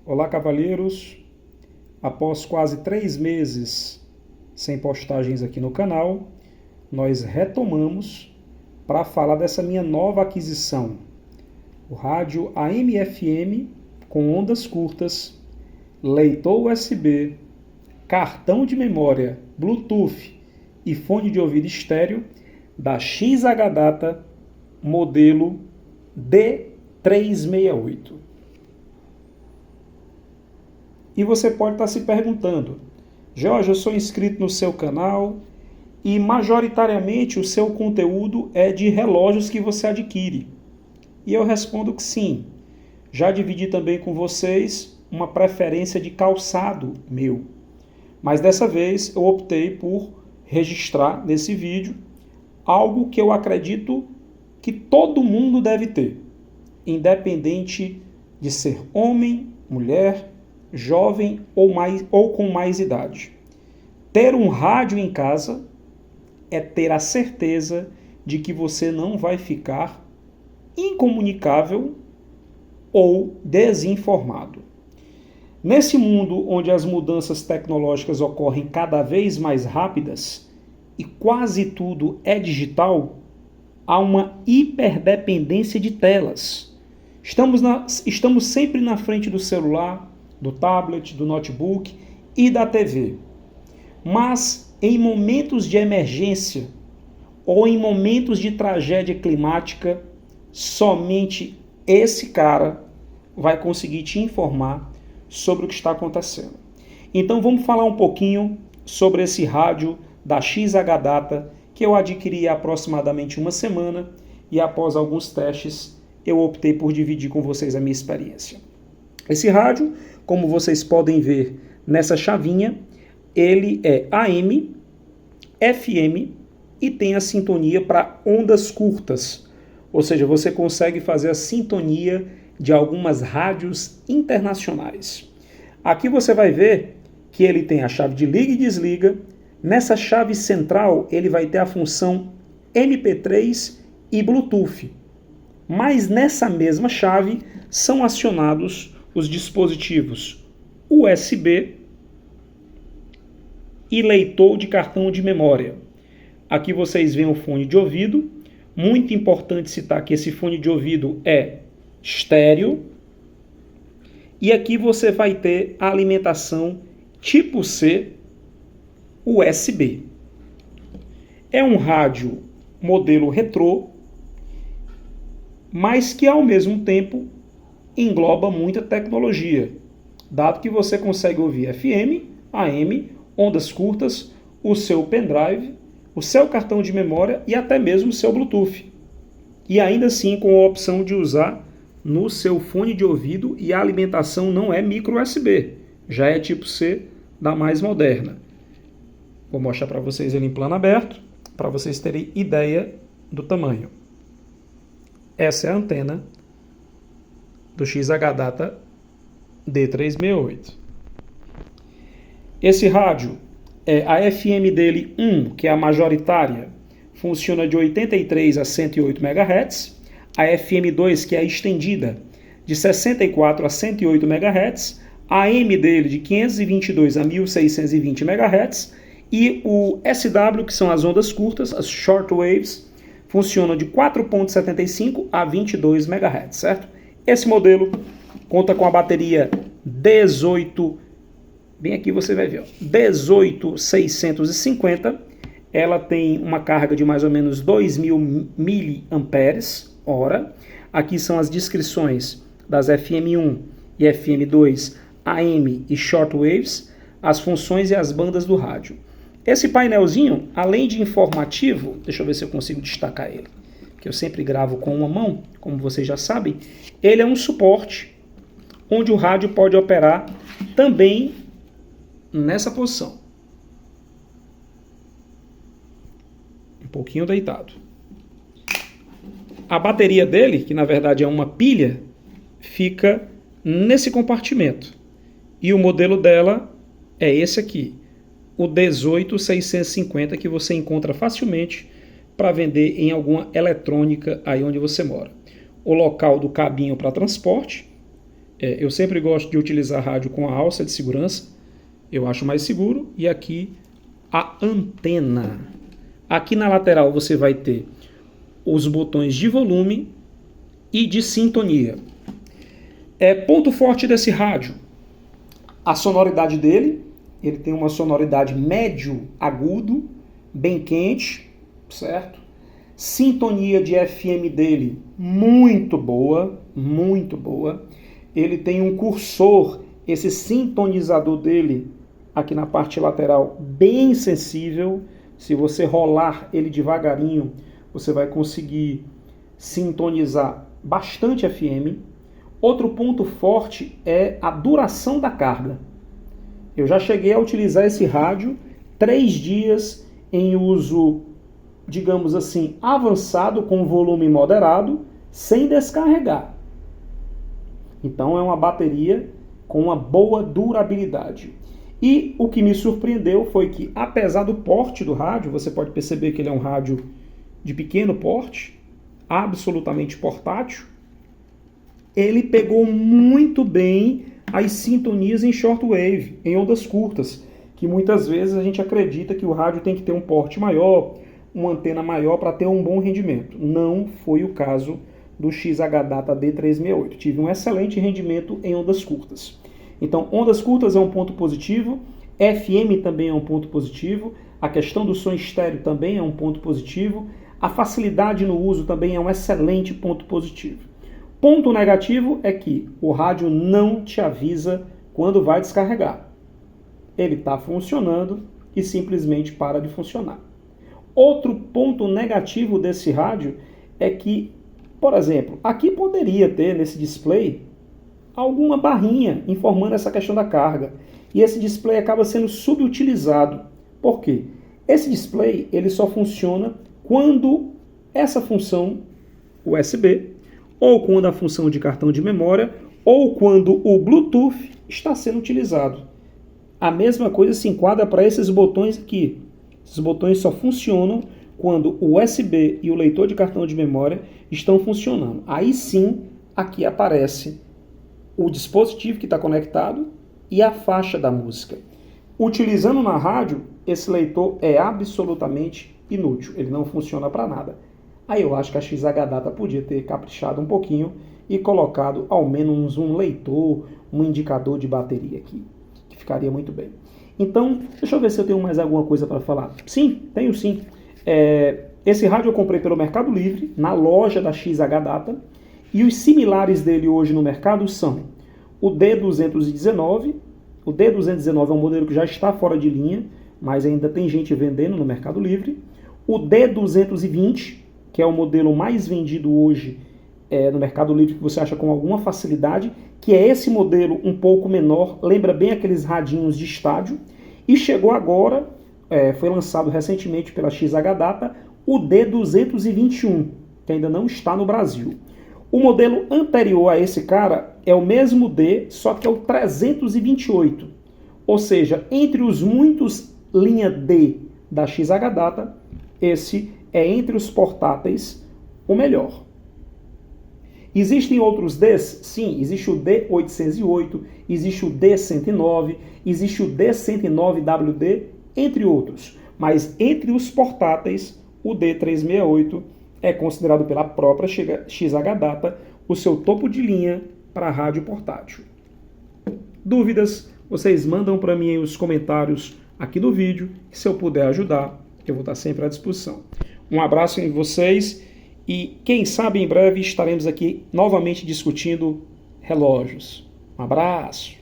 Olá, cavalheiros. Após quase 3 meses sem postagens aqui no canal, nós retomamos para falar dessa minha nova aquisição. O rádio AM/FM com ondas curtas, leitor USB, cartão de memória, Bluetooth e fone de ouvido estéreo da XH-Data modelo D368. E você pode estar se perguntando, Jorge, eu sou inscrito no seu canal e majoritariamente o seu conteúdo é de relógios que você adquire. E eu respondo que sim. Já dividi também com vocês uma preferência de calçado meu. Mas dessa vez eu optei por registrar nesse vídeo algo que eu acredito que todo mundo deve ter, independente de ser homem, mulher, jovem ou com mais idade. Ter um rádio em casa é ter a certeza de que você não vai ficar incomunicável ou desinformado. Nesse mundo onde as mudanças tecnológicas ocorrem cada vez mais rápidas e quase tudo é digital, há uma hiperdependência de telas. Estamos sempre na frente do celular, do tablet, do notebook e da TV. Mas em momentos de emergência ou em momentos de tragédia climática, somente esse cara vai conseguir te informar sobre o que está acontecendo. Então vamos falar um pouquinho sobre esse rádio da XH-Data que eu adquiri há aproximadamente uma semana e após alguns testes eu optei por dividir com vocês a minha experiência. Esse rádio, como vocês podem ver nessa chavinha, ele é AM, FM e tem a sintonia para ondas curtas. Ou seja, você consegue fazer a sintonia de algumas rádios internacionais. Aqui você vai ver que ele tem a chave de liga e desliga. Nessa chave central, ele vai ter a função MP3 e Bluetooth. Mas nessa mesma chave são acionados os dispositivos USB e leitor de cartão de memória. Aqui vocês veem o fone de ouvido. Muito importante citar que esse fone de ouvido é estéreo. E aqui você vai ter a alimentação tipo C USB. É um rádio modelo retrô, mas que ao mesmo tempo engloba muita tecnologia, dado que você consegue ouvir FM, AM, ondas curtas, o seu pendrive, o seu cartão de memória e até mesmo o seu Bluetooth. E ainda assim com a opção de usar no seu fone de ouvido e a alimentação não é micro USB, já é tipo C da mais moderna. Vou mostrar para vocês ele em plano aberto, para vocês terem ideia do tamanho. Essa é a antena do XH-Data D368. Esse rádio, a FM dele 1, que é a majoritária, funciona de 83 a 108 MHz. A FM 2, que é a estendida, de 64 a 108 MHz. A AM dele de 522 a 1620 MHz. E o SW, que são as ondas curtas, as short waves, funcionam de 4.75 a 22 MHz, certo? Esse modelo conta com a bateria 18, bem aqui você vai ver, 18650. Ela tem uma carga de mais ou menos 2.000 mAh. Aqui são as descrições das FM1 e FM2, AM e shortwaves, as funções e as bandas do rádio. Esse painelzinho, além de informativo, deixa eu ver se eu consigo destacar ele, que eu sempre gravo com uma mão, como vocês já sabem, ele é um suporte onde o rádio pode operar também nessa posição. Um pouquinho deitado. A bateria dele, que na verdade é uma pilha, fica nesse compartimento. E o modelo dela é esse aqui, o 18650, que você encontra facilmente para vender em alguma eletrônica aí onde você mora. O local do cabinho para transporte Eu sempre gosto de utilizar rádio com a alça de segurança, eu acho mais seguro, e aqui a antena. Aqui na lateral você vai ter os botões de volume e de sintonia. Ponto forte desse rádio, a sonoridade dele. Ele tem uma sonoridade médio agudo, bem quente, certo? Sintonia de FM dele muito boa, muito boa. Ele tem um cursor, esse sintonizador dele aqui na parte lateral, bem sensível. Se você rolar ele devagarinho, você vai conseguir sintonizar bastante FM. Outro ponto forte é a duração da carga. Eu já cheguei a utilizar esse rádio 3 dias em uso, digamos assim, avançado, com volume moderado, sem descarregar. Então é uma bateria com uma boa durabilidade. E o que me surpreendeu foi que, apesar do porte do rádio, você pode perceber que ele é um rádio de pequeno porte, absolutamente portátil, ele pegou muito bem as sintonias em shortwave, em ondas curtas, que muitas vezes a gente acredita que o rádio tem que ter um porte maior, uma antena maior para ter um bom rendimento. Não foi o caso do XH-Data D368. Tive um excelente rendimento em ondas curtas. Então, ondas curtas é um ponto positivo, FM também é um ponto positivo, a questão do som estéreo também é um ponto positivo, a facilidade no uso também é um excelente ponto positivo. Ponto negativo é que o rádio não te avisa quando vai descarregar. Ele está funcionando e simplesmente para de funcionar. Outro ponto negativo desse rádio é que, por exemplo, aqui poderia ter nesse display alguma barrinha informando essa questão da carga. E esse display acaba sendo subutilizado. Por quê? Esse display ele só funciona quando essa função USB, ou quando a função de cartão de memória, ou quando o Bluetooth está sendo utilizado. A mesma coisa se enquadra para esses botões aqui. Esses botões só funcionam quando o USB e o leitor de cartão de memória estão funcionando. Aí sim, aqui aparece o dispositivo que está conectado e a faixa da música. Utilizando na rádio, esse leitor é absolutamente inútil. Ele não funciona para nada. Aí eu acho que a XH-Data podia ter caprichado um pouquinho e colocado ao menos um leitor, um indicador de bateria aqui, que ficaria muito bem. Então, deixa eu ver se eu tenho mais alguma coisa para falar. Sim, tenho sim. Esse rádio eu comprei pelo Mercado Livre, na loja da XH-Data, e os similares dele hoje no mercado são o D219. O D219 é um modelo que já está fora de linha, mas ainda tem gente vendendo no Mercado Livre. O D220, que é o modelo mais vendido hoje no Mercado Livre, que você acha com alguma facilidade, que é esse modelo um pouco menor, lembra bem aqueles radinhos de estádio. E chegou agora, foi lançado recentemente pela XH-Data, o D221, que ainda não está no Brasil. O modelo anterior a esse cara é o mesmo D, só que é o 328. Ou seja, entre os muitos linha D da XH-Data, esse é entre os portáteis o melhor. Existem outros Ds? Sim, existe o D808, existe o D109, existe o D109WD, entre outros. Mas entre os portáteis, o D368 é considerado pela própria XH-Data o seu topo de linha para rádio portátil. Dúvidas? Vocês mandam para mim os comentários aqui do vídeo, que se eu puder ajudar, eu vou estar sempre à disposição. Um abraço em vocês e quem sabe em breve estaremos aqui novamente discutindo relógios. Um abraço!